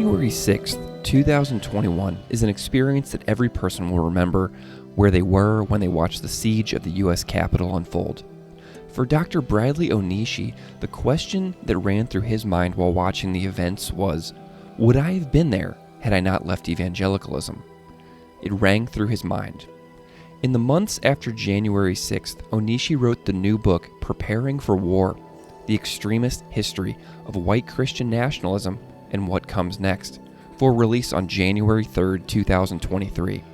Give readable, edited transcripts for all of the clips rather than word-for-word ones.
January 6th, 2021 is an experience that every person will remember where they were when they watched the siege of the U.S. Capitol unfold. For Dr. Bradley Onishi, the question that ran through his mind while watching the events was, would I have been there had I not left evangelicalism? It rang through his mind. In the months after January 6th, Onishi wrote the new book, Preparing for War, The Extremist History of White Christian Nationalism and What Comes Next, for release on January 3rd, 2023.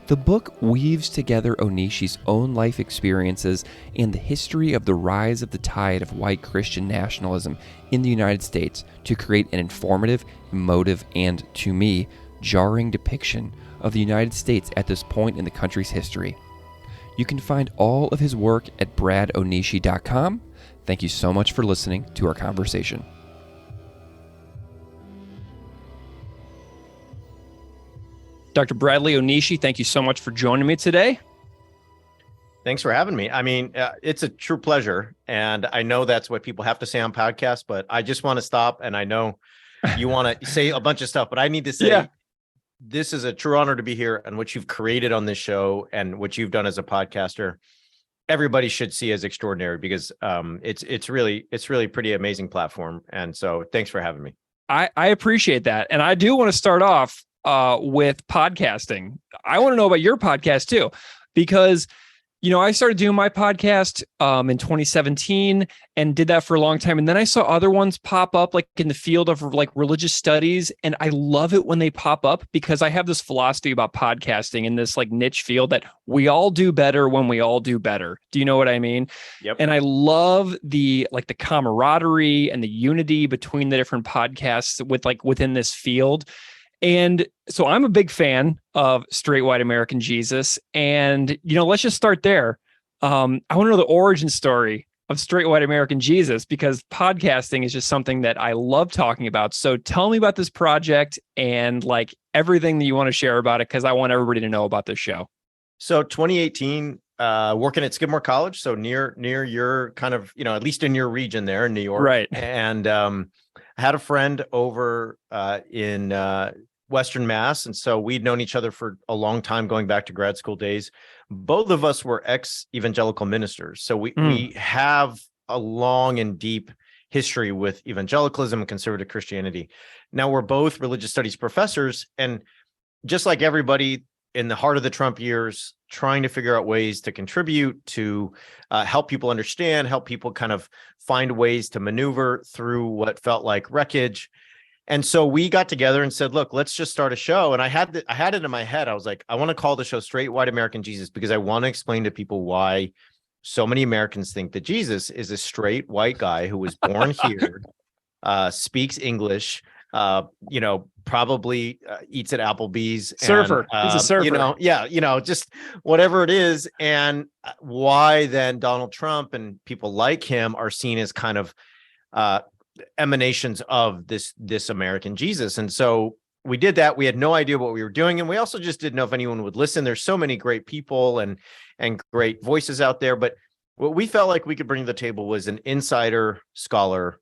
The book weaves together Onishi's own life experiences and the history of the rise of the tide of white Christian nationalism in the United States to create an informative, emotive, and, to me, jarring depiction of the United States at this point in the country's history. You can find all of his work at bradonishi.com. Thank you so much for listening to our conversation. Dr. Bradley Onishi, thank you so much for joining me today. Thanks for having me. I mean, it's a true pleasure. And I know that's what people have to say on podcasts, but I just want to stop. And I know you want to say a bunch of stuff, but I need to say, This is a true honor to be here, and what you've created on this show and what you've done as a podcaster, everybody should see as extraordinary, because it's really pretty amazing platform. And so thanks for having me. I appreciate that. And I do want to start off with podcasting. I want to know about your podcast too, because, you know, I started doing my podcast in 2017 and did that for a long time. And then I saw other ones pop up like in the field of like religious studies. And I love it when they pop up, because I have this philosophy about podcasting in this like niche field that we all do better when we all do better. Do you know what I mean? Yep. And I love the camaraderie and the unity between the different podcasts within this field. And so I'm a big fan of Straight White American Jesus. And, you know, let's just start there. I want to know the origin story of Straight White American Jesus, because podcasting is just something that I love talking about. So tell me about this project and like everything that you want to share about it, because I want everybody to know about this show. So 2018, working at Skidmore College. So near your kind of, you know, at least in your region there in New York. Right. And I had a friend over in Western Mass. And so we'd known each other for a long time, going back to grad school days. Both of us were ex-evangelical ministers. So we have a long and deep history with evangelicalism and conservative Christianity. Now we're both religious studies professors. And just like everybody in the heart of the Trump years, trying to figure out ways to contribute, to help people understand, help people kind of find ways to maneuver through what felt like wreckage. And so we got together and said, look, let's just start a show. And I had it in my head. I was like, I want to call the show Straight White American Jesus, because I want to explain to people why so many Americans think that Jesus is a straight white guy who was born here, speaks English, probably eats at Applebee's. Surfer. He's a surfer. Just whatever it is. And why then Donald Trump and people like him are seen as kind of emanations of this American Jesus. And so we did that. We had no idea what we were doing. And we also just didn't know if anyone would listen. There's so many great people and great voices out there. But what we felt like we could bring to the table was an insider scholar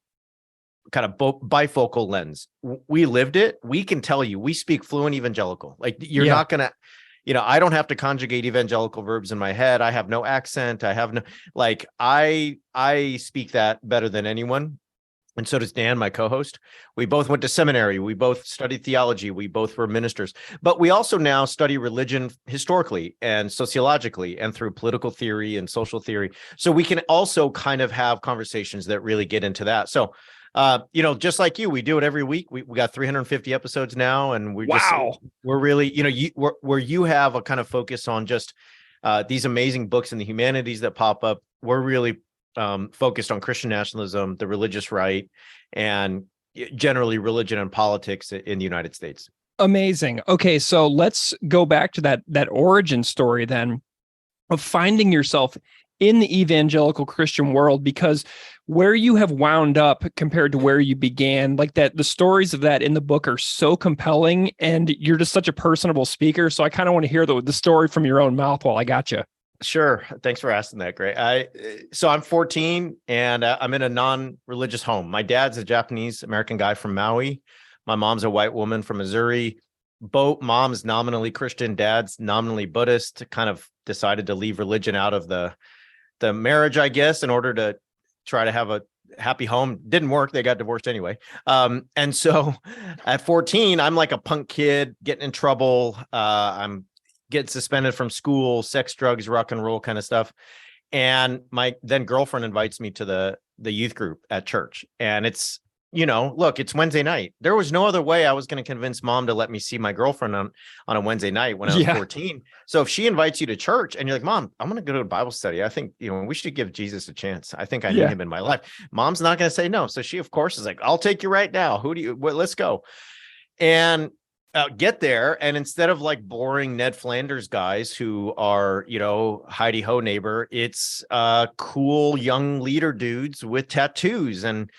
kind of bifocal lens. We lived it. We can tell you, we speak fluent evangelical. Like you're not going to, I don't have to conjugate evangelical verbs in my head. I have no accent. I have no, I speak that better than anyone. And so does Dan, my co-host. We both went to seminary. We both studied theology. We both were ministers. But we also now study religion historically and sociologically and through political theory and social theory. So we can also kind of have conversations that really get into that. So, just like you, we do it every week. We got 350 episodes now. And we're really, where you have a kind of focus on just these amazing books in the humanities that pop up. We're really focused on Christian nationalism, the religious right, and generally religion and politics in the United States. Amazing. Okay, so let's go back to that origin story then of finding yourself in the evangelical Christian world, because where you have wound up compared to where you began, like that, the stories of that in the book are so compelling, and you're just such a personable speaker. So I kind of want to hear the story from your own mouth while I got you. Sure. Thanks for asking that, Gray. So I'm 14 and I'm in a non-religious home. My dad's a Japanese American guy from Maui. My mom's a white woman from Missouri. Both moms nominally Christian, dad's nominally Buddhist. Kind of decided to leave religion out of the marriage, I guess, in order to try to have a happy home. Didn't work. They got divorced anyway. And so at 14, I'm like a punk kid getting in trouble. I'm getting suspended from school, sex, drugs, rock and roll kind of stuff. And my then girlfriend invites me to the youth group at church. And it's, look, it's Wednesday night. There was no other way I was going to convince mom to let me see my girlfriend on a Wednesday night when I was 14. So if she invites you to church and you're like, Mom, I'm going to go to a Bible study, I think, we should give Jesus a chance. I think I need him in my life. Mom's not going to say no. So she, of course, is like, I'll take you right now. Let's go. And get there. And instead of like boring Ned Flanders guys who are, Heidi Ho neighbor, it's cool young leader dudes with tattoos and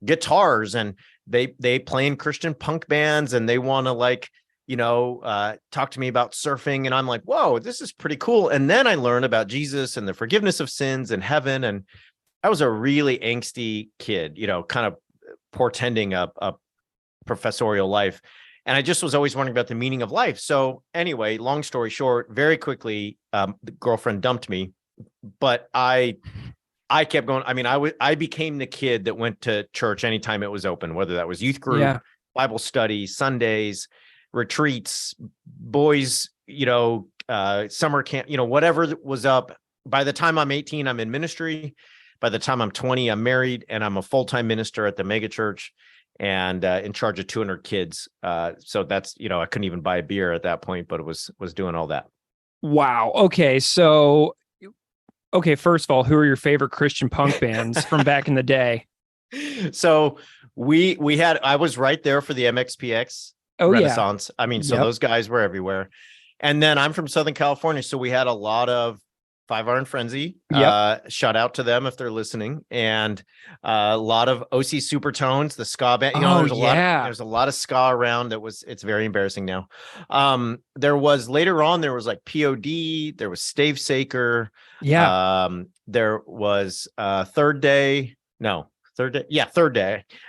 guitars, and they play in Christian punk bands, and they want to talk to me about surfing. And I'm like, whoa, this is pretty cool. And then I learned about Jesus and the forgiveness of sins and heaven. And I was a really angsty kid, kind of portending a professorial life. And I just was always wondering about the meaning of life. So anyway, long story short, very quickly, the girlfriend dumped me, but I kept going. I mean, I became the kid that went to church anytime it was open, whether that was youth group, Bible study, Sundays, retreats, boys, summer camp, whatever was up. By the time I'm 18, I'm in ministry. By the time I'm 20, I'm married, and I'm a full-time minister at the mega church and in charge of 200 kids. So that's, I couldn't even buy a beer at that point, but it was doing all that. Wow. Okay. So first of all, who are your favorite Christian punk bands from back in the day? So I was right there for the MXPX Renaissance. I mean, so those guys were everywhere. And then I'm from Southern California, so we had a lot of Five Iron Frenzy. Shout out to them if they're listening. And a lot of OC Supertones, the ska band. There's a lot of ska around. It's very embarrassing now. There was later on, there was like POD, there was Stave Saker. There was Third Day. I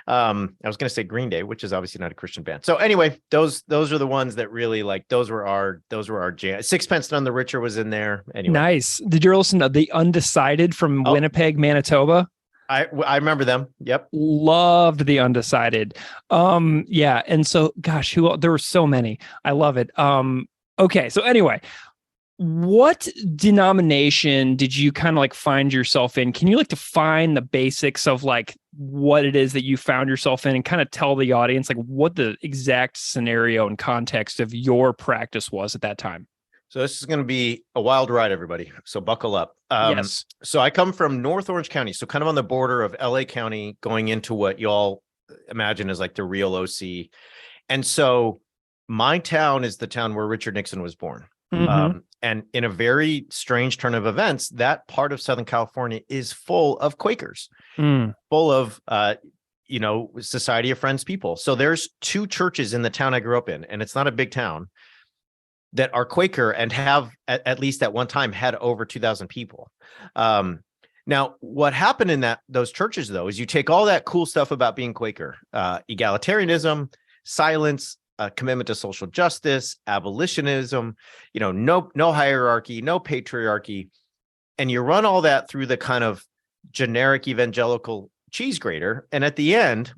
was going to say Green Day, which is obviously not a Christian band. So anyway, those are the ones that really those were our jam. Sixpence None the Richer was in there. Anyway. Nice. Did you listen to The Undecided from Winnipeg, Manitoba? I remember them. Yep. Loved The Undecided. And so, gosh, there were so many. I love it. Okay. So anyway, what denomination did you kind of find yourself in? Can you define the basics of what it is that you found yourself in and kind of tell the audience what the exact scenario and context of your practice was at that time? So this is going to be a wild ride, everybody. So buckle up. Yes. So I come from North Orange County, so kind of on the border of LA County, going into what y'all imagine is the real OC. And so my town is the town where Richard Nixon was born. Mm-hmm. And in a very strange turn of events, that part of Southern California is full of Quakers, full of, Society of Friends people. So there's two churches in the town I grew up in, and it's not a big town, that are Quaker and have, at least at one time, had over 2,000 people. Now, what happened in those churches, though, is you take all that cool stuff about being Quaker, egalitarianism, silence, commitment to social justice, abolitionism, no hierarchy, no patriarchy. And you run all that through the kind of generic evangelical cheese grater. And at the end,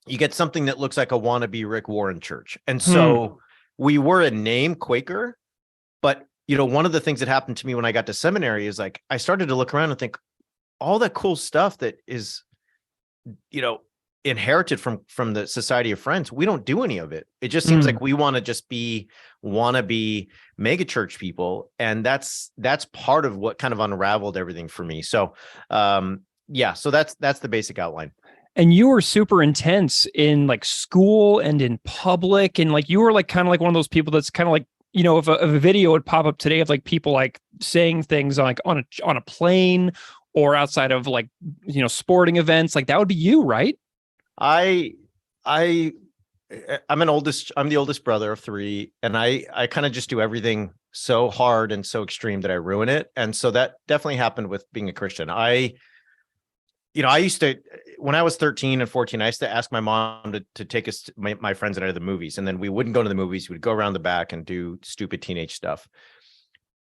you get something that looks like a wannabe Rick Warren church. And so we were a name Quaker, but, one of the things that happened to me when I got to seminary is I started to look around and think all that cool stuff that is, inherited from the Society of Friends, we don't do any of it. It just seems like we want to just be wannabe megachurch people, and that's part of what kind of unraveled everything for me. So so that's the basic outline. And you were super intense in school and in public, and you were kind of one of those people that's kind of if a video would pop up today of people saying things on a plane or outside of sporting events, that would be you, right? I'm the oldest brother of three, and I kind of just do everything so hard and so extreme that I ruin it. And so that definitely happened with being a Christian. I used to, when I was 13 and 14, I used to ask my mom to take us, my friends and I, to the movies. And then we wouldn't go to the movies. We'd go around the back and do stupid teenage stuff.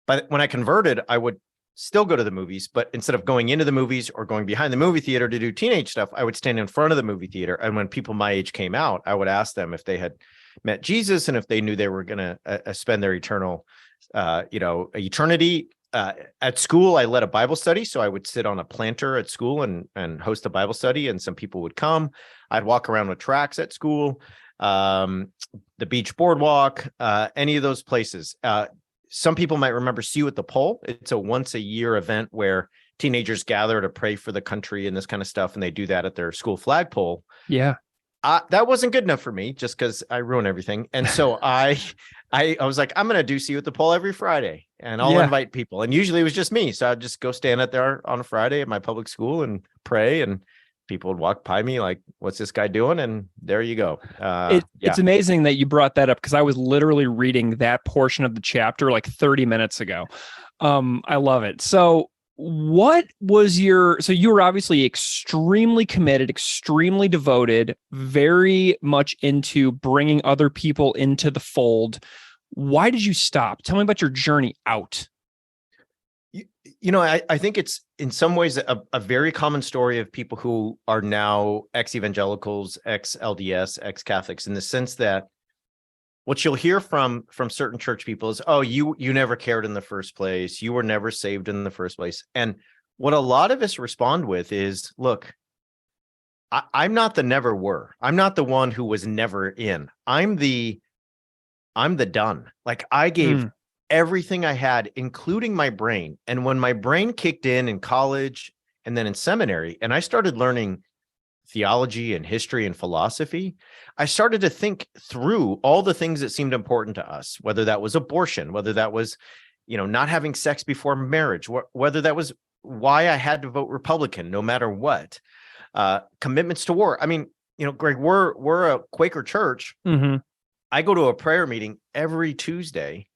But when I converted, I would still go to the movies, but instead of going into the movies or going behind the movie theater to do teenage stuff, I would stand in front of the movie theater. And when people my age came out, I would ask them if they had met Jesus and if they knew they were going to spend their eternity. At school, I led a Bible study. So I would sit on a planter at school and host a Bible study, and some people would come. I'd walk around with tracts at school, the beach boardwalk, any of those places. Some people might remember See You at the Pole. It's a once a year event where teenagers gather to pray for the country and this kind of stuff. And they do that at their school flagpole. Yeah. That wasn't good enough for me just because I ruin everything. And so I was like, I'm going to do See You at the Pole every Friday, and I'll invite people. And usually it was just me. So I'd just go stand out there on a Friday at my public school and pray, and people would walk by me like, what's this guy doing? And there you go. It's amazing that you brought that up, because I was literally reading that portion of the chapter like 30 minutes ago. I love it. So what was so you were obviously extremely committed, extremely devoted, very much into bringing other people into the fold. Why did you stop? Tell me about your journey out. I think it's in some ways a very common story of people who are now ex-evangelicals, ex-LDS, ex-Catholics, in the sense that what you'll hear from certain church people is, oh, you never cared in the first place. You were never saved in the first place. And what a lot of us respond with is, look, I'm not the never were. I'm not the one who was never in. I'm the done. Like, I gave everything I had, including my brain. And when my brain kicked in college and then in seminary, and I started learning theology and history and philosophy, I started to think through all the things that seemed important to us, whether that was abortion, whether that was, not having sex before marriage, whether that was why I had to vote Republican no matter what, commitments to war. I mean, Greg, we're a Quaker church. Mm-hmm. I go to a prayer meeting every Tuesday,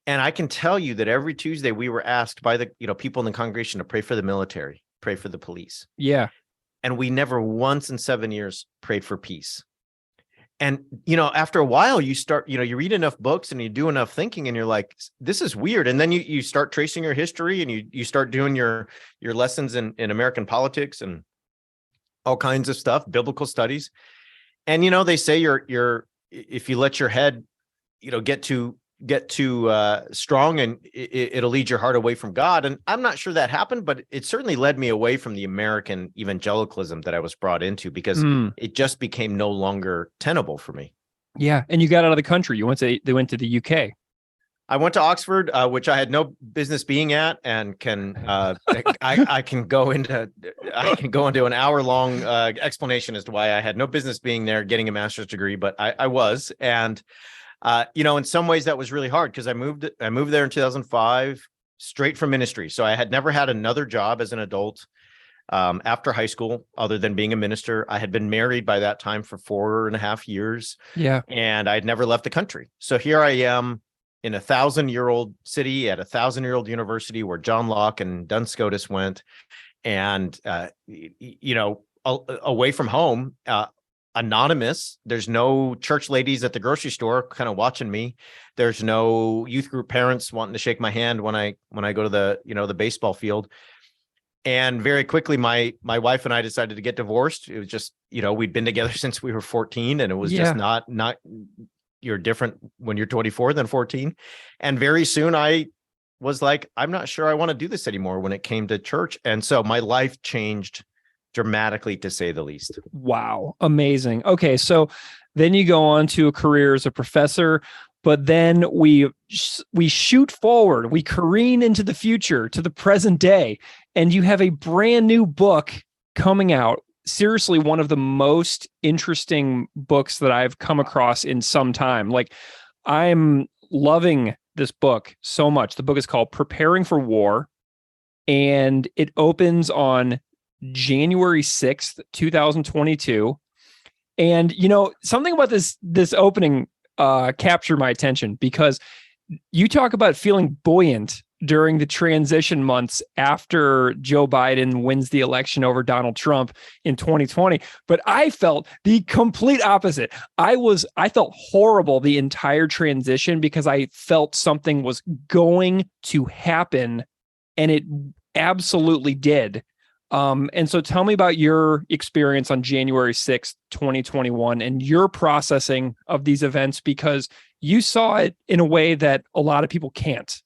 and I can tell you that every Tuesday we were asked by the people in the congregation to pray for the military, pray for the police. Yeah. And we never once in 7 years prayed for peace. And, after a while you start, you read enough books and you do enough thinking, and you're like, this is weird. And then you start tracing your history, and you start doing your lessons in American politics and all kinds of stuff, biblical studies. And, they say if you let your head, get too strong, and it'll lead your heart away from God. And I'm not sure that happened, but it certainly led me away from the American evangelicalism that I was brought into, because it just became no longer tenable for me. Yeah. And you got out of the country. They went to the UK. I went to Oxford, which I had no business being at, and I can go into an hour-long explanation as to why I had no business being there, getting a master's degree, but I was. And in some ways that was really hard, because I moved there in 2005, straight from ministry. So I had never had another job as an adult after high school, other than being a minister. I had been married by that time for 4.5 years. Yeah. And I had never left the country. So here I am in a 1,000-year-old city at a 1,000-year-old university where John Locke and Duns Scotus went, and, away from home, anonymous. There's no church ladies at the grocery store kind of watching me. There's no youth group parents wanting to shake my hand when I go to the baseball field. And very quickly, my wife and I decided to get divorced. It was just, we'd been together since we were 14, and it was just not, you're different when you're 24 than 14. And very soon I was like, I'm not sure I want to do this anymore when it came to church. And so my life changed dramatically, to say the least. Wow. Amazing. Okay. So then you go on to a career as a professor, but then we shoot forward, we careen into the future, to the present day, and you have a brand new book coming out. Seriously, one of the most interesting books that I've come across in some time. Like, I'm loving this book so much. The book is called Preparing for War, and it opens on January 6th, 2022. And, something about this opening captured my attention, because you talk about feeling buoyant during the transition months after Joe Biden wins the election over Donald Trump in 2020. But I felt the complete opposite. I felt horrible the entire transition because I felt something was going to happen, and it absolutely did. And so tell me about your experience on January 6th, 2021, and your processing of these events, because you saw it in a way that a lot of people can't.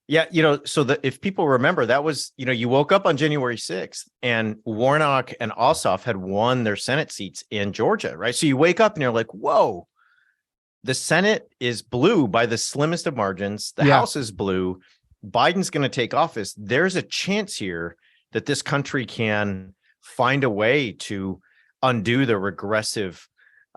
Yeah, so if people remember, that was, you woke up on January 6th and Warnock and Ossoff had won their Senate seats in Georgia, right? So you wake up and you're like, whoa, the Senate is blue by the slimmest of margins. The House is blue. Biden's going to take office. There's a chance here that this country can find a way to undo the regressive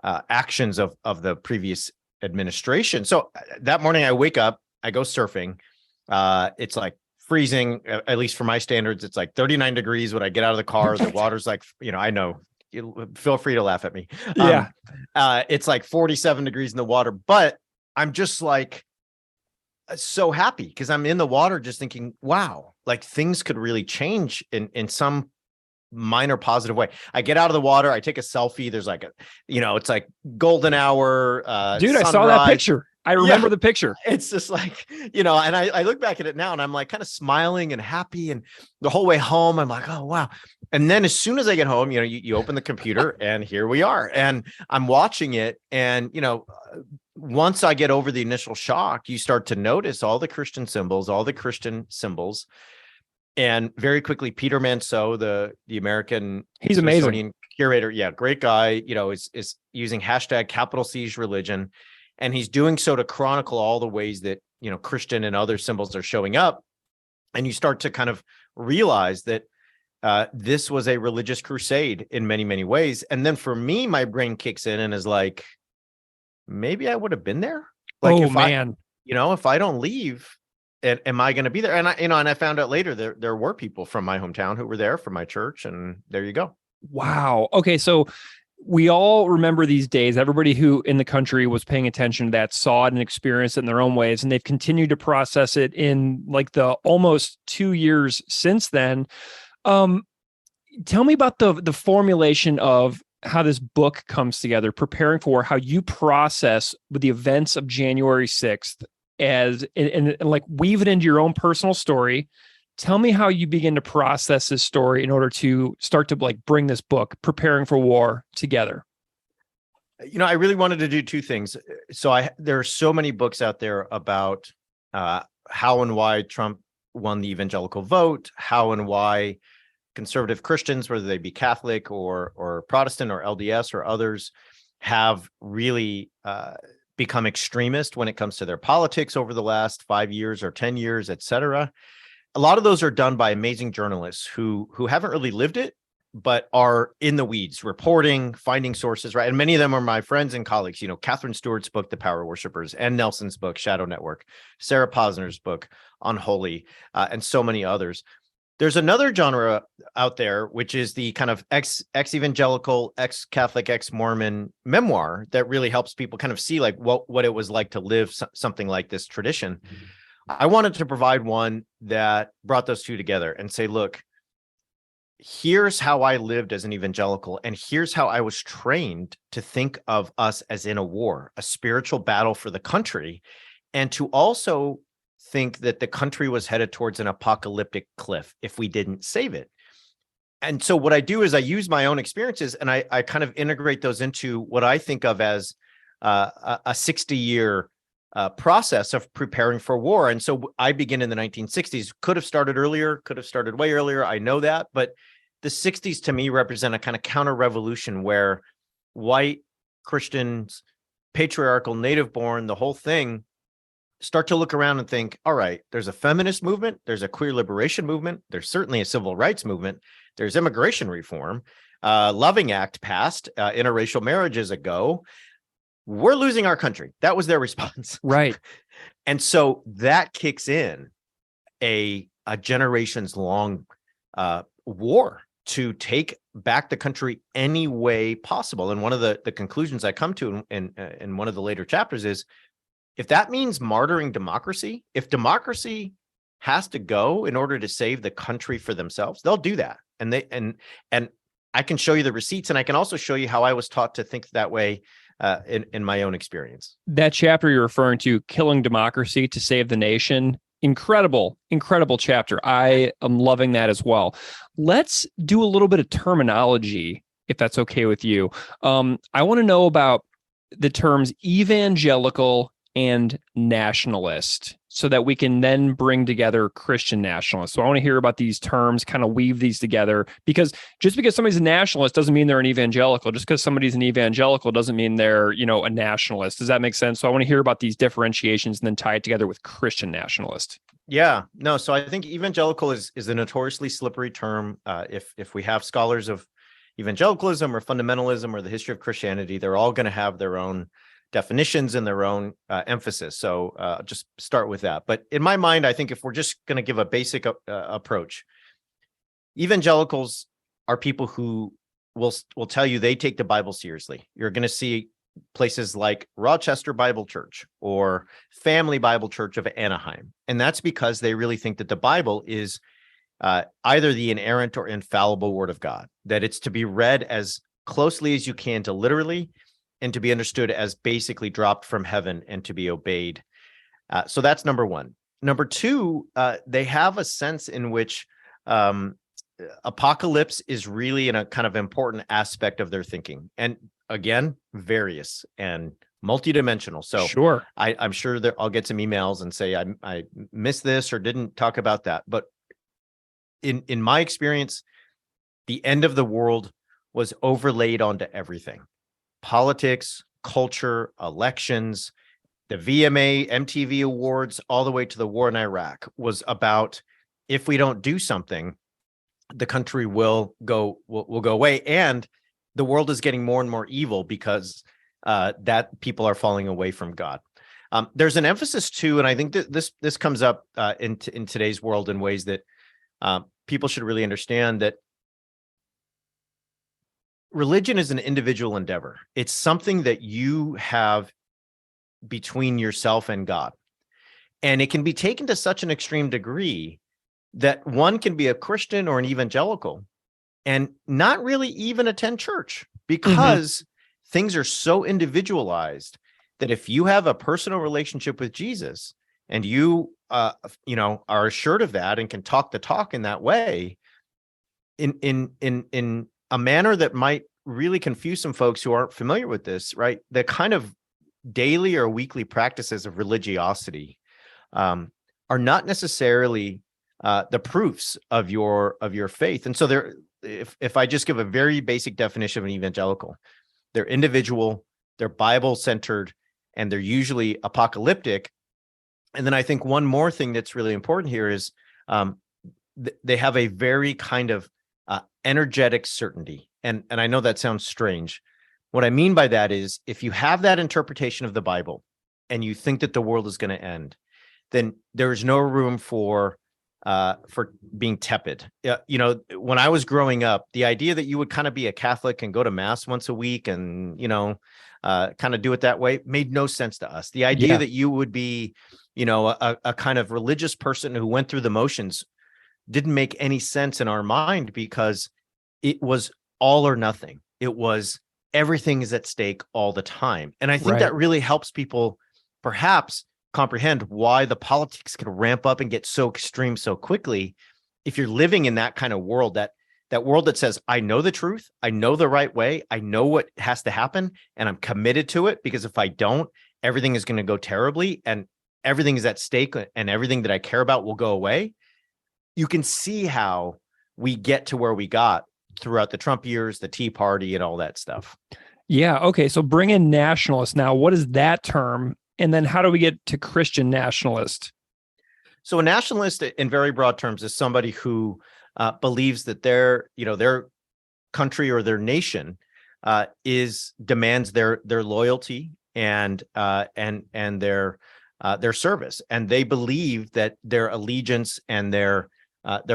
actions of the previous administration. So that morning I wake up, I go surfing. It's like freezing, at least for my standards. It's like 39 degrees when I get out of the car. The water's like, I know, feel free to laugh at me. Yeah. It's like 47 degrees in the water, but I'm just like so happy because I'm in the water just thinking, wow, like things could really change in some minor positive way. I get out of the water, I take a selfie. There's like it's like golden hour. Dude, sunrise. I saw that picture. I remember the picture. It's just like, and I look back at it now and I'm like kind of smiling and happy. And the whole way home, I'm like, oh, wow. And then as soon as I get home, you open the computer and here we are. And I'm watching it. And, once I get over the initial shock, you start to notice all the Christian symbols. And very quickly, Peter Manseau, the American he's amazing curator. Yeah, great guy, is using hashtag capital Siege religion. And he's doing so to chronicle all the ways that, Christian and other symbols are showing up. And you start to kind of realize that this was a religious crusade in many, many ways. And then for me, my brain kicks in and is like, maybe I would have been there. Like, if I don't leave, am I going to be there? And I found out later there were people from my hometown who were there from my church. And there you go. Wow. Okay. So we all remember these days. Everybody who in the country was paying attention to that saw it and experienced it in their own ways, and they've continued to process it in like the almost 2 years since then. Tell me about the formulation of how this book comes together, preparing for how you process with the events of January 6th and like weave it into your own personal story. Tell me how you begin to process this story in order to start to like bring this book, Preparing for War, together. I really wanted to do two things. So there are so many books out there about how and why Trump won the evangelical vote, how and why conservative Christians, whether they be Catholic or Protestant or LDS or others, have really become extremist when it comes to their politics over the last 5 years or 10 years, et cetera. A lot of those are done by amazing journalists who haven't really lived it, but are in the weeds, reporting, finding sources, right? And many of them are my friends and colleagues. Catherine Stewart's book, The Power Worshippers, and Nelson's book, Shadow Network, Sarah Posner's book, Unholy, and so many others. There's another genre out there, which is the kind of ex-evangelical, ex-Catholic, ex-Mormon memoir that really helps people kind of see like what it was like to live something like this tradition. I wanted to provide one that brought those two together and say, look, here's how I lived as an evangelical, and here's how I was trained to think of us as in a war, a spiritual battle for the country, and to also think that the country was headed towards an apocalyptic cliff if we didn't save it. And so what I do is I use my own experiences and I kind of integrate those into what I think of as a 60-year process of preparing for war. And so I begin in the 1960s, could have started earlier, could have started way earlier. I know that, but the 60s to me represent a kind of counter-revolution where white Christians, patriarchal, native-born, the whole thing, start to look around and think, all right, there's a feminist movement, there's a queer liberation movement, there's certainly a civil rights movement, there's immigration reform, Loving Act passed, interracial marriages ago. We're losing our country. That was their response. Right. And so that kicks in a generations long war to take back the country any way possible. And one of the conclusions I come to in one of the later chapters is, if that means martyring democracy, if democracy has to go in order to save the country for themselves, they'll do that. And I can show you the receipts, and I can also show you how I was taught to think that way in my own experience. That chapter you're referring to, Killing Democracy to Save the Nation, incredible chapter. I am loving that as well. Let's do a little bit of terminology, if that's okay with you. I want to know about the terms evangelical and nationalist, so that we can then bring together Christian nationalists. So I want to hear about these terms, kind of weave these together, because just because somebody's a nationalist doesn't mean they're an evangelical. Just because somebody's an evangelical doesn't mean they're, a nationalist. Does that make sense? So I want to hear about these differentiations and then tie it together with Christian nationalist. Yeah, no. So I think evangelical is a notoriously slippery term. If we have scholars of evangelicalism or fundamentalism or the history of Christianity, they're all going to have their own definitions and their own emphasis. So just start with that. But in my mind, I think if we're just going to give a basic approach, evangelicals are people who will tell you they take the Bible seriously. You're going to see places like Rochester Bible Church or Family Bible Church of Anaheim. And that's because they really think that the Bible is either the inerrant or infallible word of God, that it's to be read as closely as you can to literally, and to be understood as basically dropped from heaven and to be obeyed. So that's number one. Number two, they have a sense in which apocalypse is really a kind of important aspect of their thinking. And again, various and multidimensional. So sure, I'm sure that I'll get some emails and say I missed this or didn't talk about that. But in my experience, the end of the world was overlaid onto everything. Politics, culture, elections, the VMA, MTV awards, all the way to the war in Iraq was about, if we don't do something, the country will go away. And the world is getting more and more evil because that people are falling away from God. There's an emphasis too, and I think that this comes up in today's world in ways that people should really understand, that religion is an individual endeavor. It's something that you have between yourself and God. And it can be taken to such an extreme degree that one can be a Christian or an evangelical and not really even attend church, because things are so individualized that if you have a personal relationship with Jesus and you are assured of that and can talk the talk in that way, in a manner that might really confuse some folks who aren't familiar with this, right? The kind of daily or weekly practices of religiosity are not necessarily the proofs of your faith. And so if I just give a very basic definition of an evangelical, they're individual, they're Bible-centered, and they're usually apocalyptic. And then I think one more thing that's really important here is they have a very kind of energetic certainty. And I know that sounds strange. What I mean by that is, if you have that interpretation of the Bible and you think that the world is going to end, then there is no room for being tepid. When I was growing up, the idea that you would kind of be a Catholic and go to mass once a week and, kind of do it that way made no sense to us. The idea that you would be, a kind of religious person who went through the motions didn't make any sense in our mind, because it was all or nothing. It was everything is at stake all the time. And I think that really helps people perhaps comprehend why the politics can ramp up and get so extreme so quickly. If you're living in that kind of world, that world that says, I know the truth, I know the right way, I know what has to happen, and I'm committed to it, because if I don't, everything is going to go terribly and everything is at stake and everything that I care about will go away. You can see how we get to where we got throughout the Trump years, the Tea Party, and all that stuff. Yeah. Okay. So bring in nationalist now. What is that term? And then how do we get to Christian nationalist? So a nationalist, in very broad terms, is somebody who believes that their country or their nation demands their loyalty and their service, and they believe that their allegiance and their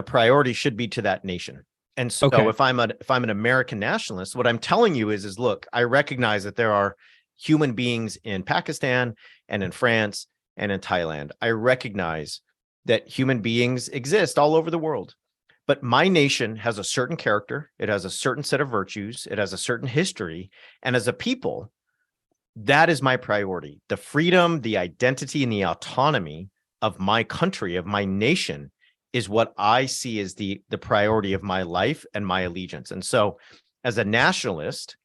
priority should be to that nation. And so if I'm an American nationalist, what I'm telling you is look, I recognize that there are human beings in Pakistan and in France and in Thailand. I recognize that human beings exist all over the world. But my nation has a certain character. It has a certain set of virtues. It has a certain history. And as a people, that is my priority. The freedom, the identity, and the autonomy of my country, of my nation, is what I see as the priority of my life and my allegiance. And so as a nationalist,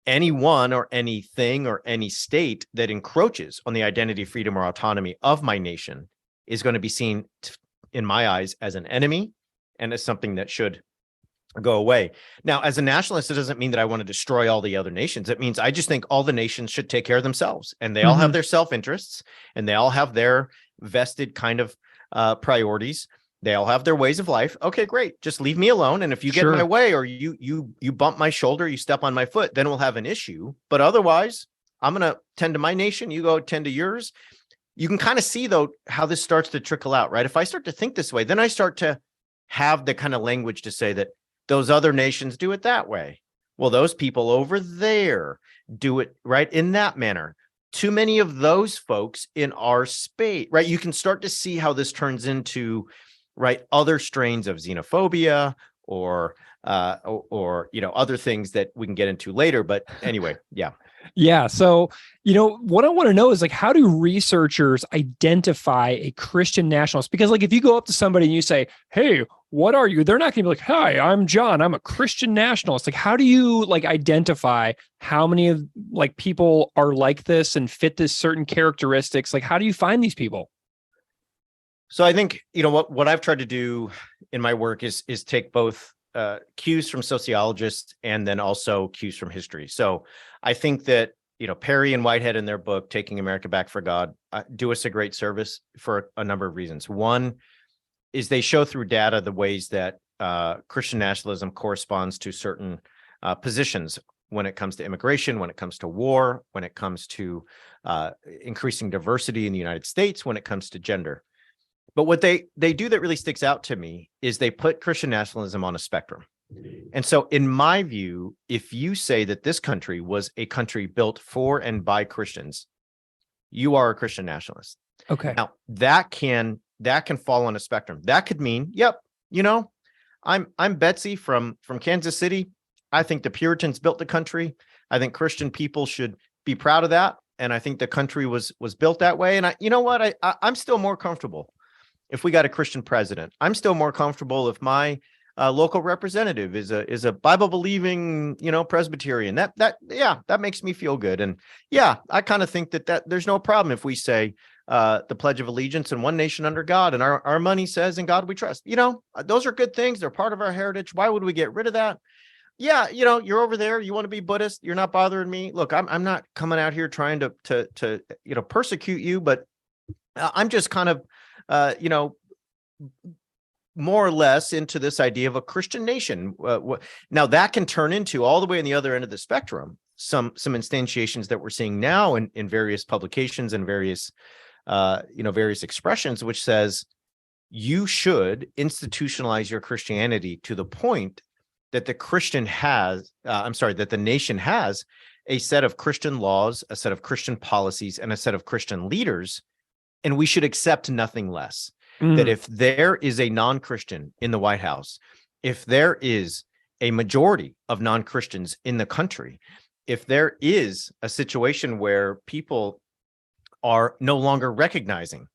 anyone or anything or any state that encroaches on the identity, freedom, or autonomy of my nation is going to be seen, in my eyes, as an enemy and as something that should go away. Now, as a nationalist, it doesn't mean that I want to destroy all the other nations. It means I just think all the nations should take care of themselves, and they all have their self-interests, and they all have their vested kind of priorities. They all have their ways of life. Okay, great. Just leave me alone. And if you get in my way, or you bump my shoulder, you step on my foot, then we'll have an issue. But otherwise, I'm going to tend to my nation. You go tend to yours. You can kind of see, though, how this starts to trickle out, right? If I start to think this way, then I start to have the kind of language to say that those other nations do it that way. Well, those people over there do it right in that manner. Too many of those folks in our space, right? You can start to see how this turns into, right, other strains of xenophobia or other things that we can get into later. But anyway, yeah. Yeah. So, what I want to know is, like, how do researchers identify a Christian nationalist? Because, like, if you go up to somebody and you say, "Hey, what are you?" They're not going to be like, "Hi, I'm John. I'm a Christian nationalist." Like, how do you, like, identify how many of, like, people are like this and fit this certain characteristics? Like, how do you find these people? So I think, what I've tried to do in my work is take both cues from sociologists and then also cues from history. So I think that, Perry and Whitehead in their book, Taking America Back for God, do us a great service for a number of reasons. One is they show through data the ways that Christian nationalism corresponds to certain positions when it comes to immigration, when it comes to war, when it comes to increasing diversity in the United States, when it comes to gender. But what they do that really sticks out to me is they put Christian nationalism on a spectrum. And so in my view, if you say that this country was a country built for and by Christians, you are a Christian nationalist. Okay. Now that can fall on a spectrum. That could mean, yep, I'm Betsy from Kansas City. I think the Puritans built the country. I think Christian people should be proud of that. And I think the country was built that way. And I'm still more comfortable if we got a Christian president. I'm still more comfortable if my local representative is a Bible believing, Presbyterian. That makes me feel good. And yeah, I kind of think that there's no problem if we say the Pledge of Allegiance and one nation under God, and our money says in God we trust. Those are good things. They're part of our heritage. Why would we get rid of that? Yeah, you're over there. You want to be Buddhist. You're not bothering me. Look, I'm not coming out here trying to persecute you, but I'm just kind of more or less into this idea of a Christian nation. Now that can turn into, all the way on the other end of the spectrum, some instantiations that we're seeing now in various publications and various expressions, which says you should institutionalize your Christianity to the point that the nation has a set of Christian laws, a set of Christian policies, and a set of Christian leaders, and we should accept nothing less. That if there is a non-Christian in the White House, if there is a majority of non-Christians in the country, if there is a situation where people are no longer recognizing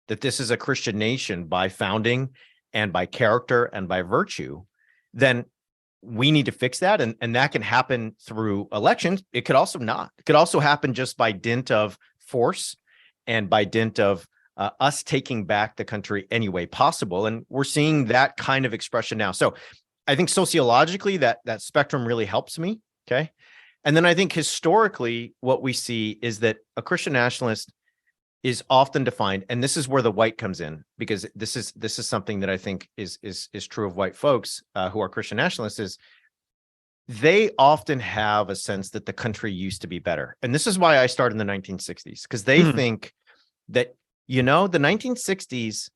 that this is a Christian nation by founding and by character and by virtue, then we need to fix that. And that can happen through elections. It could also not. It could also happen just by dint of force and by dint of us taking back the country any way possible. And we're seeing that kind of expression now. So I think sociologically that spectrum really helps me. Okay. And then I think historically what we see is that a Christian nationalist is often defined, and this is where the white comes in, because this is something that I think is true of white folks who are Christian nationalists, is they often have a sense that the country used to be better. And this is why I started in the 1960s, because they think that the 1960s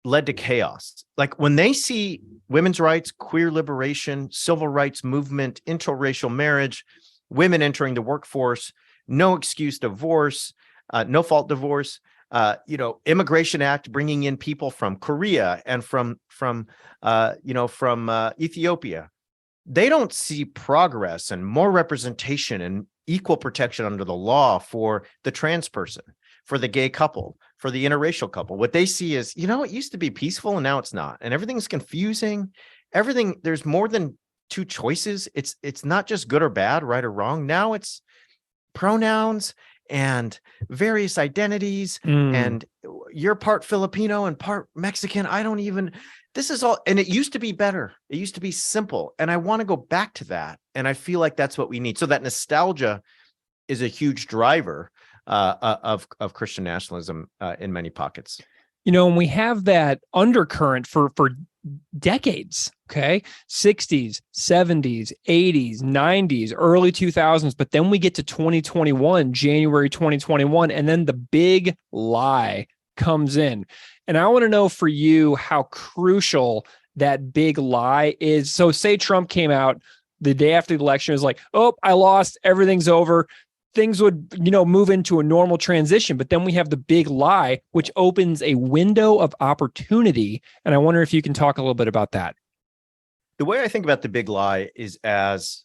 led to chaos. Like when they see women's rights, queer liberation, civil rights movement, interracial marriage, women entering the workforce, no excuse divorce, no fault divorce, Immigration Act bringing in people from Korea and from Ethiopia. They don't see progress and more representation and equal protection under the law for the trans person, for the gay couple, for the interracial couple. What they see is, it used to be peaceful and now it's not. And everything's confusing. There's more than two choices. It's not just good or bad, right or wrong. Now it's pronouns and various identities, and you're part Filipino and part Mexican. This is all, and it used to be better. It used to be simple. And I want to go back to that. And I feel like that's what we need. So that nostalgia is a huge driver of Christian nationalism in many pockets. And we have that undercurrent for decades, okay? 60s, 70s, 80s, 90s, early 2000s. But then we get to 2021, January 2021, and then the big lie comes in. And I want to know for you how crucial that big lie is. So say Trump came out the day after the election, was like, oh, I lost, everything's over. Things would, move into a normal transition. But then we have the big lie, which opens a window of opportunity. And I wonder if you can talk a little bit about that. The way I think about the big lie is as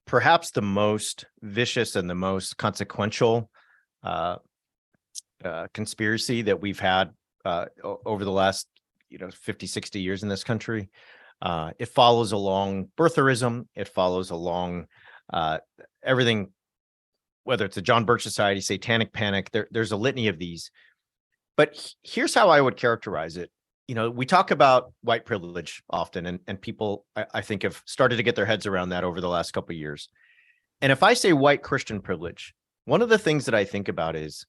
perhaps the most vicious and the most consequential conspiracy that we've had over the last 50, 60 years in this country. It follows along birtherism. It follows along everything, whether it's the John Birch Society, Satanic Panic. There's a litany of these. But here's how I would characterize it. We talk about white privilege often, and people, I think, have started to get their heads around that over the last couple of years. And if I say white Christian privilege, one of the things that I think about is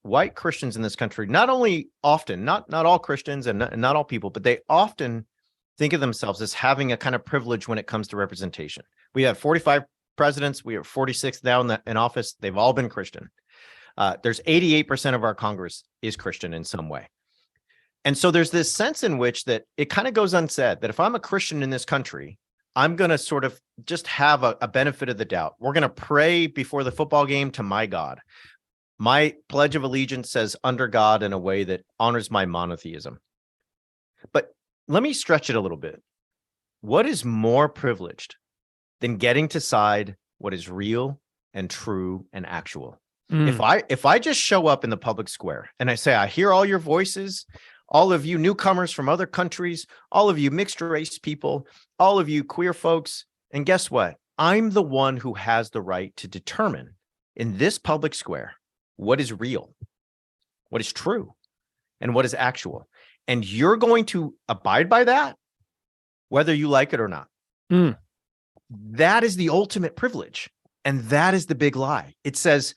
white Christians in this country, not only often, not all Christians and not all people, but they often think of themselves as having a kind of privilege when it comes to representation. We have 45 presidents. We have 46 now in office. They've all been Christian. There's 88% of our Congress is Christian in some way. And so there's this sense in which that it kind of goes unsaid that if I'm a Christian in this country, I'm going to sort of just have a benefit of the doubt. We're going to pray before the football game to my God. My Pledge of Allegiance says under God in a way that honors my monotheism. But let me stretch it a little bit. What is more privileged than getting to decide what is real and true and actual? If I just show up in the public square and I say, I hear all your voices, all of you newcomers from other countries, all of you mixed race people, all of you queer folks, and guess what? I'm the one who has the right to determine in this public square what is real, what is true, and what is actual. And you're going to abide by that, whether you like it or not. That is the ultimate privilege. And that is the big lie. It says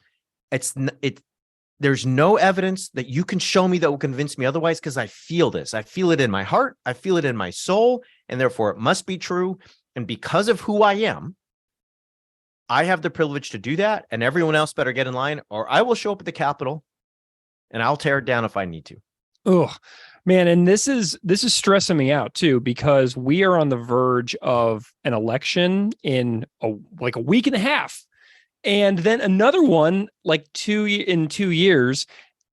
there's no evidence that you can show me that will convince me otherwise, because I feel this. I feel it in my heart. I feel it in my soul. And therefore it must be true. And because of who I am, I have the privilege to do that. And everyone else better get in line, or I will show up at the Capitol and I'll tear it down if I need to. Oh, man. And this is stressing me out too, because we are on the verge of an election in a week and a half. And then another one in 2 years.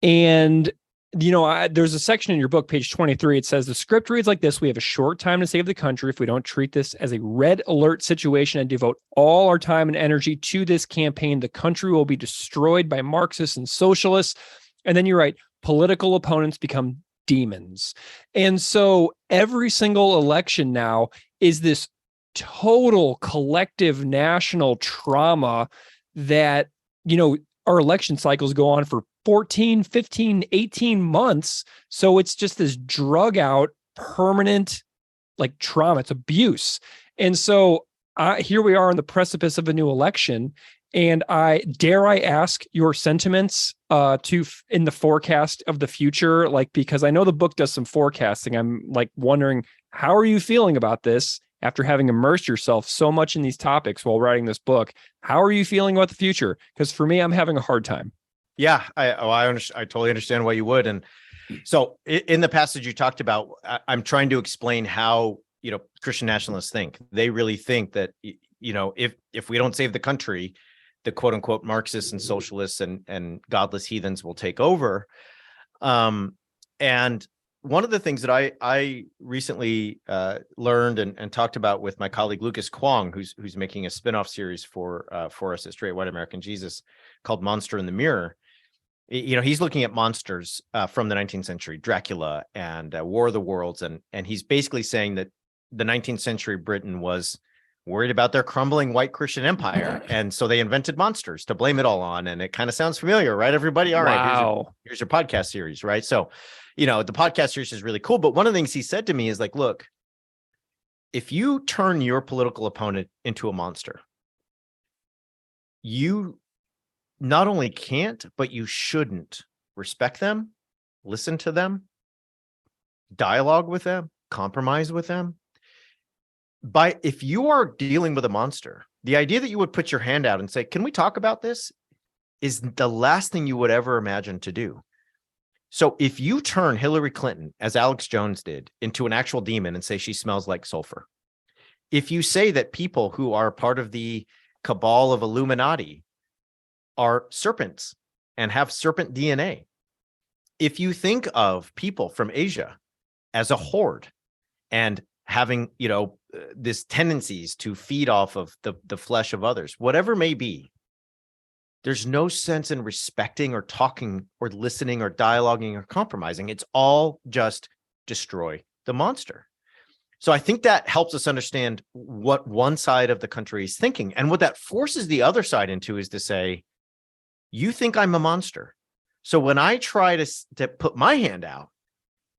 And, there's a section in your book, page 23. It says the script reads like this: we have a short time to save the country. If we don't treat this as a red alert situation and devote all our time and energy to this campaign, the country will be destroyed by Marxists and socialists. And then you write, political opponents become demons. And so every single election now is this total collective national trauma that, our election cycles go on for 14, 15, 18 months. So it's just this drug out, permanent, trauma. It's abuse. And so here we are on the precipice of a new election. And I ask your sentiments in the forecast of the future, because I know the book does some forecasting. I'm wondering, how are you feeling about this after having immersed yourself so much in these topics while writing this book? How are you feeling about the future? Because for me, I'm having a hard time. Yeah, I totally understand why you would. And so in the passage you talked about, I'm trying to explain how, Christian nationalists think. They really think that, if we don't save the country, the quote unquote Marxists and socialists and godless heathens will take over. And one of the things that I recently learned and talked about with my colleague Lucas Kwong, who's making a spinoff series for us at Straight White American Jesus called Monster in the Mirror. He's looking at monsters from the 19th century, Dracula and War of the Worlds, and he's basically saying that the 19th century Britain was worried about their crumbling white Christian empire, and so they invented monsters to blame it all on. And it kind of sounds familiar, right, everybody? All right, wow. here's your podcast series, right? So, the podcast series is really cool. But one of the things he said to me is like, look, if you turn your political opponent into a monster, you not only can't, but you shouldn't respect them, listen to them, dialogue with them, compromise with them. If you are dealing with a monster, the idea that you would put your hand out and say, can we talk about this, is the last thing you would ever imagine to do. So if you turn Hillary Clinton, as Alex Jones did, into an actual demon and say she smells like sulfur, if you say that people who are part of the cabal of Illuminati are serpents and have serpent DNA, if you think of people from Asia as a horde and having, this tendencies to feed off of the flesh of others, whatever may be, there's no sense in respecting or talking or listening or dialoguing or compromising. It's all just destroy the monster. So I think that helps us understand what one side of the country is thinking. And what that forces the other side into is to say, you think I'm a monster. So when I try to put my hand out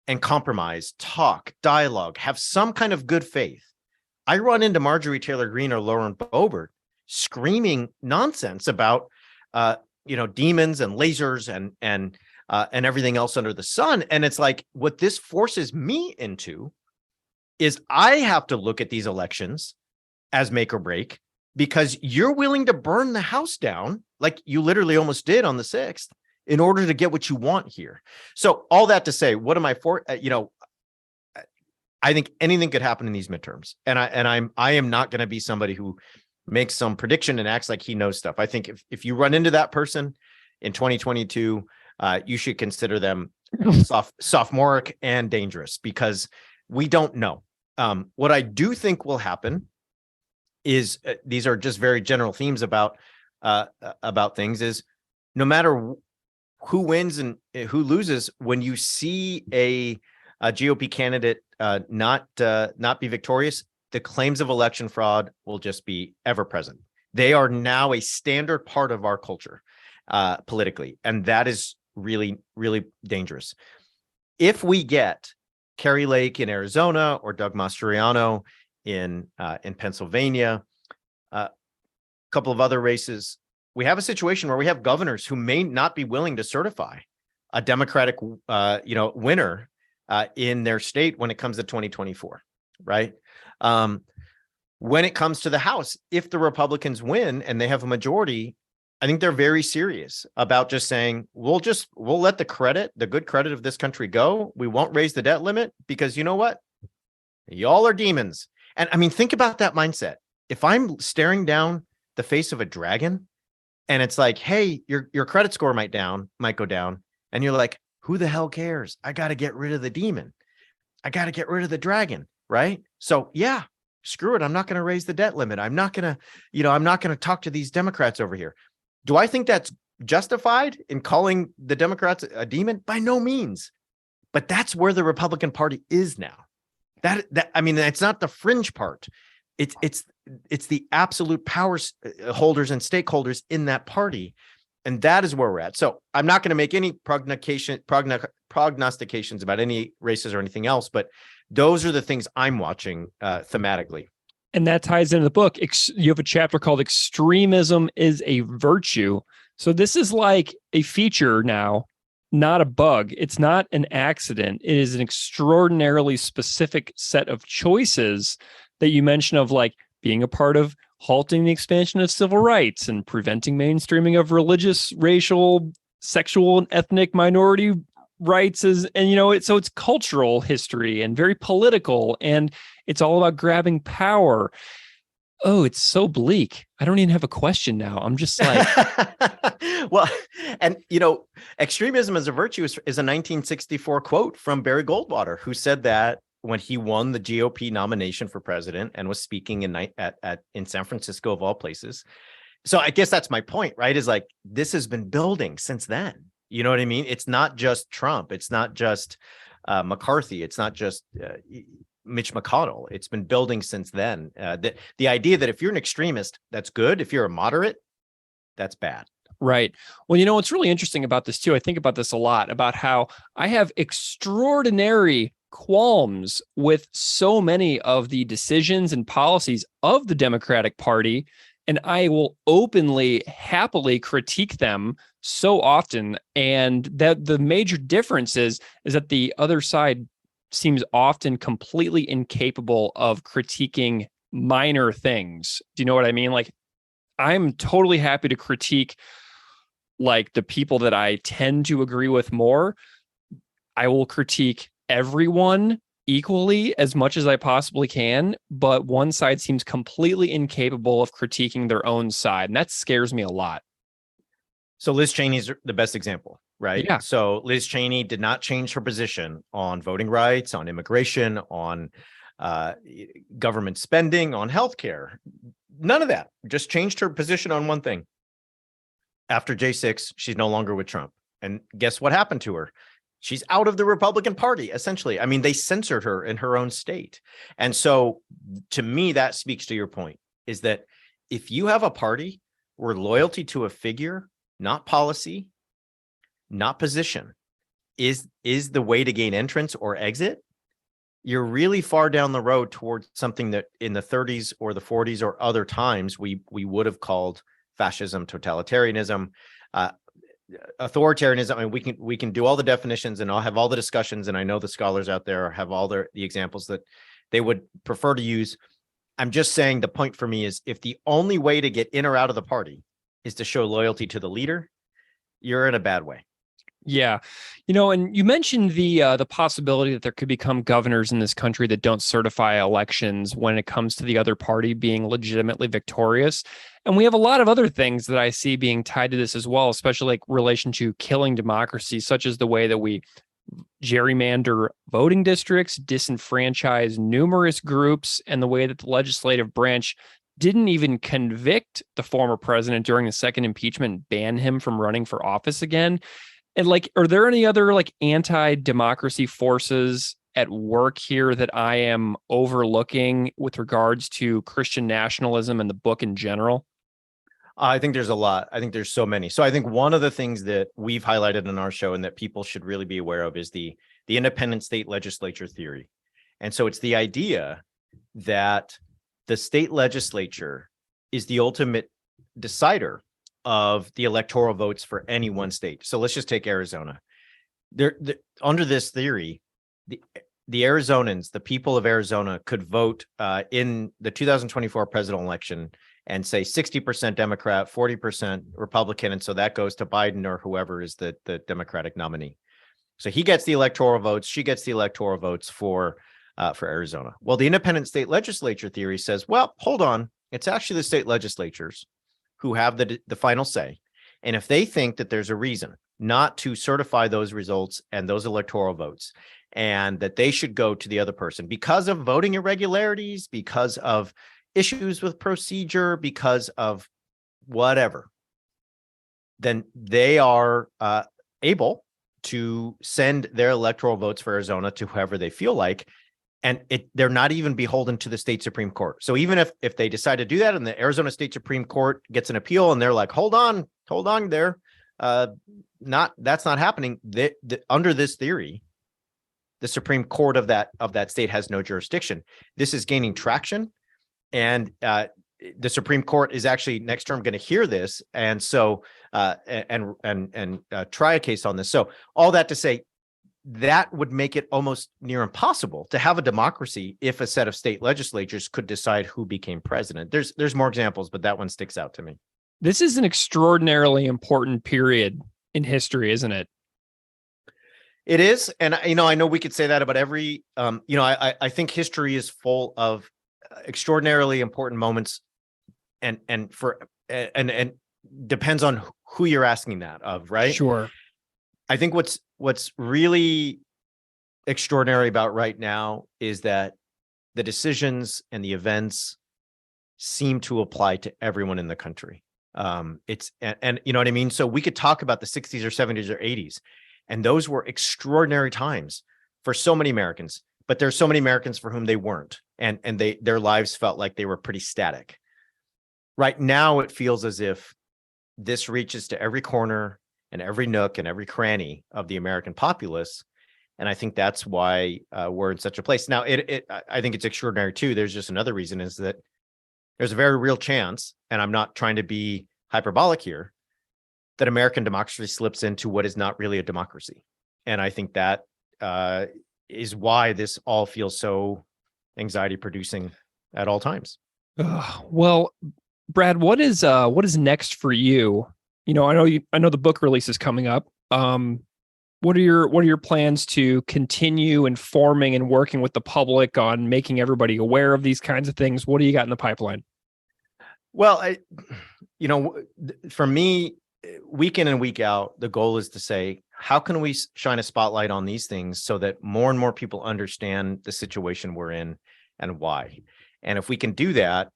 and compromise, talk, dialogue, have some kind of good faith, I run into Marjorie Taylor Greene or Lauren Boebert screaming nonsense about, demons and lasers and everything else under the sun. And it's like, what this forces me into is I have to look at these elections as make or break, because you're willing to burn the house down, like you literally almost did on the 6th, in order to get what you want here. So all that to say, what am I for? I think anything could happen in these midterms, and I am not going to be somebody who makes some prediction and acts like he knows stuff. I think if you run into that person in 2022, you should consider them sophomoric and dangerous, because we don't know. What I do think will happen is these are just very general themes about things, is no matter who wins and who loses, when you see a GOP candidate not be victorious, the claims of election fraud will just be ever present. They are now a standard part of our culture politically, and that is really, really dangerous. If we get Kerry Lake in Arizona or Doug Mastriano in Pennsylvania, a couple of other races, we have a situation where we have governors who may not be willing to certify a Democratic, winner in their state when it comes to 2024, right? When it comes to the House, if the Republicans win and they have a majority, I think they're very serious about just saying, we'll let the good credit of this country go. We won't raise the debt limit, because you know what? Y'all are demons. And I mean, think about that mindset. If I'm staring down the face of a dragon and it's like, hey, your credit score might go down. And you're like, who the hell cares? I got to get rid of the demon. I got to get rid of the dragon. Right. So yeah, screw it. I'm not going to raise the debt limit. I'm not going to talk to these Democrats over here. Do I think that's justified in calling the Democrats a demon? By no means. But that's where the Republican Party is now. That I mean, it's not the fringe part. It's the absolute power holders and stakeholders in that party. And that is where we're at. So I'm not going to make any prognostications about any races or anything else, but those are the things I'm watching thematically. And that ties into the book. You have a chapter called Extremism is a Virtue. So this is like a feature now, not a bug. It's not an accident. It is an extraordinarily specific set of choices that you mentioned, of like being a part of halting the expansion of civil rights and preventing mainstreaming of religious, racial, sexual, and ethnic minority rights. So it's cultural history and very political, and it's all about grabbing power. Oh, it's so bleak. I don't even have a question now. I'm just like, Well, and extremism as a virtue is a 1964 quote from Barry Goldwater, who said that when he won the GOP nomination for president and was speaking in San Francisco of all places. So I guess that's my point, right? Is like, this has been building since then. You know what I mean? It's not just Trump. It's not just McCarthy. It's not just Mitch McConnell. It's been building since then. The idea that if you're an extremist, that's good. If you're a moderate, that's bad. right. Well, what's really interesting about this too, I think about this a lot, about how I have extraordinary qualms with so many of the decisions and policies of the Democratic Party, and I will openly, happily critique them so often. And that the major difference is that the other side seems often completely incapable of critiquing minor things. Do you know what I mean? Like, I'm totally happy to critique like the people that I tend to agree with more. I will critique everyone equally as much as I possibly can, but one side seems completely incapable of critiquing their own side, and that scares me a lot. So Liz Cheney's the best example, right? Yeah. So Liz Cheney did not change her position on voting rights, on immigration, on government spending, on healthcare. None of that. Just changed her position on one thing. After J6, she's no longer with Trump. And guess what happened to her? She's out of the Republican Party, essentially. I mean, they censored her in her own state. And so to me, that speaks to your point, is that if you have a party where loyalty to a figure, not policy, not position, is the way to gain entrance or exit, you're really far down the road towards something that in the 30s or the 40s or other times we would have called fascism, totalitarianism, authoritarianism. I mean, we can do all the definitions and I'll have all the discussions, and I know the scholars out there have all the examples that they would prefer to use. I'm just saying the point for me is, if the only way to get in or out of the party is to show loyalty to the leader, you're in a bad way. Yeah. And you mentioned the possibility that there could become governors in this country that don't certify elections when it comes to the other party being legitimately victorious. And we have a lot of other things that I see being tied to this as well, especially like relation to killing democracy, such as the way that we gerrymander voting districts, disenfranchise numerous groups, and the way that the legislative branch didn't even convict the former president during the second impeachment, ban him from running for office again. And like, are there any other like anti-democracy forces at work here that I am overlooking with regards to Christian nationalism and the book in general? I think there's a lot. I think there's so many. So I think one of the things that we've highlighted in our show and that people should really be aware of is the independent state legislature theory. And so it's the idea that the state legislature is the ultimate decider of the electoral votes for any one state. So let's just take Arizona. Under this theory, the Arizonans, the people of Arizona, could vote in the 2024 presidential election and say 60% Democrat, 40% Republican. And so that goes to Biden or whoever is the Democratic nominee. So he gets the electoral votes, she gets the electoral votes for Arizona. Well, the independent state legislature theory says, well, hold on, it's actually the state legislatures who have the final say. And if they think that there's a reason not to certify those results and those electoral votes, and that they should go to the other person because of voting irregularities, because of issues with procedure, because of whatever, then they are able to send their electoral votes for Arizona to whoever they feel like. And they're not even beholden to the state Supreme Court. So even if they decide to do that and the Arizona State Supreme Court gets an appeal and they're like, hold on there, that's not happening. Under this theory, the Supreme Court of that state has no jurisdiction. This is gaining traction, and the Supreme Court is actually next term going to hear this, and so try a case on this. So all that to say, that would make it almost near impossible to have a democracy if a set of state legislatures could decide who became president. There's more examples, but that one sticks out to me. This is an extraordinarily important period in history, isn't it? It is. And, I know we could say that about every, I think history is full of extraordinarily important moments and depends on who you're asking that of, right? Sure. I think what's really extraordinary about right now is that the decisions and the events seem to apply to everyone in the country. And you know what I mean? So we could talk about the 60s or 70s or 80s, and those were extraordinary times for so many Americans, but there's so many Americans for whom they weren't, and their lives felt like they were pretty static. Right now, it feels as if this reaches to every corner and every nook and every cranny of the American populace. And I think that's why we're in such a place. Now, I think it's extraordinary too. There's just another reason, is that there's a very real chance, and I'm not trying to be hyperbolic here, that American democracy slips into what is not really a democracy. And I think that is why this all feels so anxiety producing at all times. Well, Brad, what is next for you? You know, I know the book release is coming up. What are your plans to continue informing and working with the public on making everybody aware of these kinds of things? What do you got in the pipeline? Well, for me, week in and week out, the goal is to say, how can we shine a spotlight on these things so that more and more people understand the situation we're in and why? And if we can do that,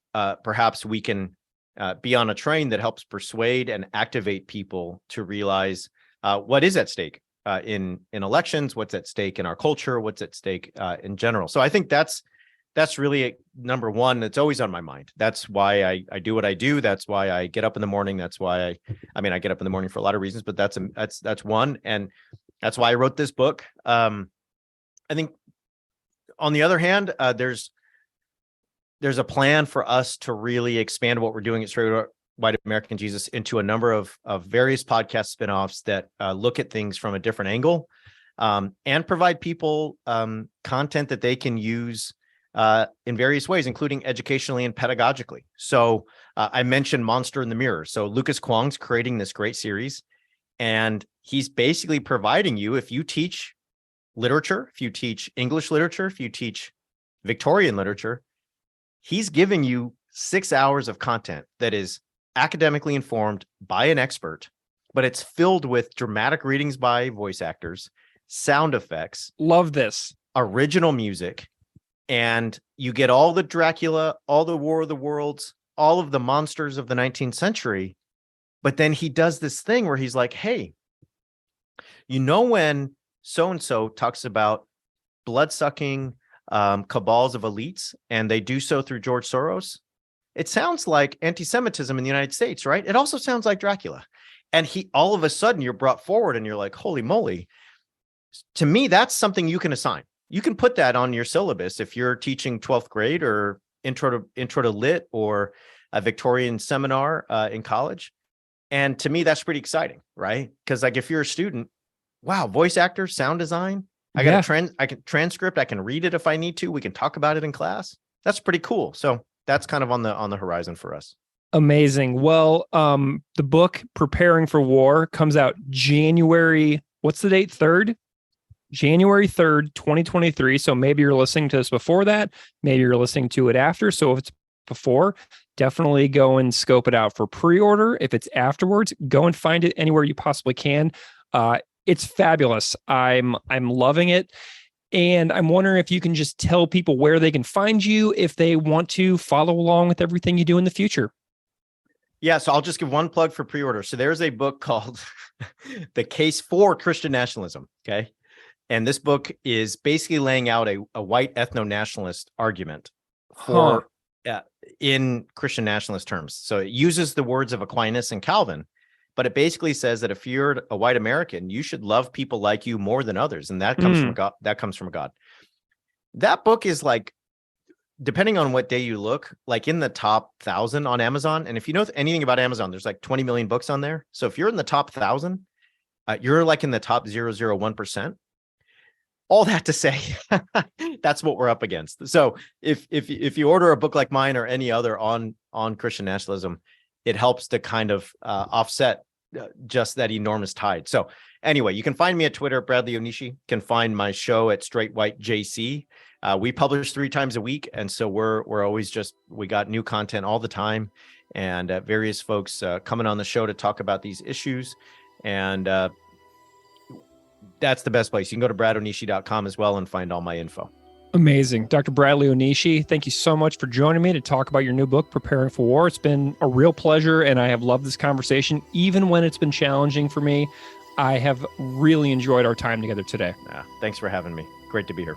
perhaps we can be on a train that helps persuade and activate people to realize what is at stake in elections, what's at stake in our culture, what's at stake in general. So I think that's really number one. It's always on my mind. That's why I do what I do. That's why I get up in the morning. That's why I get up in the morning for a lot of reasons, but that's one. And that's why I wrote this book. I think on the other hand, there's a plan for us to really expand what we're doing at Straight White American Jesus into a number of various podcast spinoffs that look at things from a different angle, and provide people content that they can use in various ways, including educationally and pedagogically. So I mentioned Monster in the Mirror. So Lucas Kwong's creating this great series, and he's basically providing you, if you teach literature, if you teach English literature, if you teach Victorian literature, he's giving you 6 hours of content that is academically informed by an expert, but it's filled with dramatic readings by voice actors, sound effects. Love this. Original music. And you get all the Dracula, all the War of the Worlds, all of the monsters of the 19th century. But then he does this thing where he's like, hey, when so-and-so talks about blood-sucking cabals of elites, and they do so through George Soros, it sounds like anti-Semitism in the United States, right? It also sounds like Dracula. And all of a sudden you're brought forward and you're like, holy moly. To me, that's something you can assign. You can put that on your syllabus if you're teaching 12th grade or intro to lit or a Victorian seminar in college. And to me, that's pretty exciting, right? Because like if you're a student, wow, voice actor, sound design, I got I can transcript, I can read it if I need to. We can talk about it in class. That's pretty cool. So that's kind of on the horizon for us. Amazing. Well, the book Preparing for War comes out January, what's the date? 3rd? January 3rd, 2023. So maybe you're listening to this before that. Maybe you're listening to it after. So if it's before, definitely go and scope it out for pre-order. If it's afterwards, go and find it anywhere you possibly can. It's fabulous. I'm loving it. And I'm wondering if you can just tell people where they can find you if they want to follow along with everything you do in the future. Yeah, so I'll just give one plug for pre-order. So there's a book called The Case for Christian Nationalism, okay? And this book is basically laying out a white ethno-nationalist argument for in Christian nationalist terms. So it uses the words of Aquinas and Calvin, but it basically says that if you're a white American, you should love people like you more than others, and that comes from God. That comes from God. That book is like, depending on what day you look, like in the top 1,000 on Amazon. And if you know anything about Amazon, there's like 20 million books on there. So if you're in the top 1,000, you're like in the top 0.001%. All that to say, that's what we're up against. So if you order a book like mine or any other on Christian nationalism, it helps to kind of offset just that enormous tide. So anyway, you can find me at Twitter, Bradley Onishi. You can find my show at Straight White JC. We publish 3 times a week, and so we're always we got new content all the time. and various folks coming on the show to talk about these issues. And that's the best place. You can go to bradonishi.com as well and find all my info. Amazing. Dr. Bradley Onishi, thank you so much for joining me to talk about your new book, Preparing for War. It's been a real pleasure, and I have loved this conversation. Even when it's been challenging for me, I have really enjoyed our time together today. Thanks for having me. Great to be here.